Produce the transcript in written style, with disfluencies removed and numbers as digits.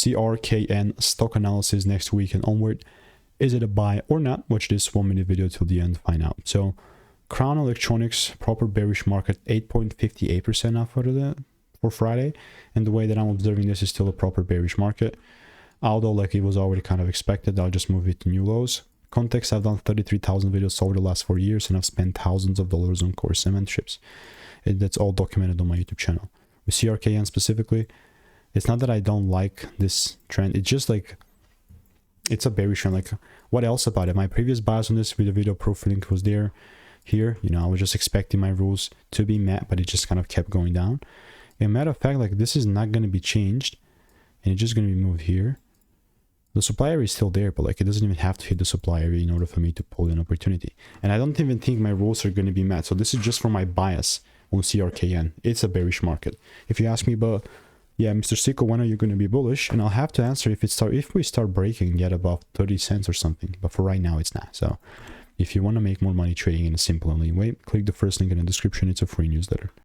CRKN stock analysis next week and onward. Is it a buy or not? Watch this 1-minute video till the end to find out. So Crown Electronics, proper bearish market, 8.58% off for Friday. And the way that I'm observing this is still a proper bearish market. Although like it was already kind of expected, I'll just move it to new lows. Context, I've done 33,000 videos over the last 4 years and I've spent thousands of dollars on course and mentorships. That's all documented on my YouTube channel. With CRKN specifically, it's not that I don't like this trend. It's just like, it's a bearish trend. Like, what else about it? My previous bias on this with the video proof link was there. Here, you know, I was just expecting my rules to be met, but it just kind of kept going down. And matter of fact, like this is not going to be changed and it's just going to be moved here. The supply area is still there, but like it doesn't even have to hit the supply area in order for me to pull an opportunity. And I don't even think my rules are going to be met. So this is just for my bias on CRKN. It's a bearish market. If you ask me about, yeah, Mr. Sicko, when are you going to be bullish? And I'll have to answer if we start breaking yet above 30 cents or something. But for right now, it's not. So if you want to make more money trading in a simple and lean way, click the first link in the description. It's a free newsletter.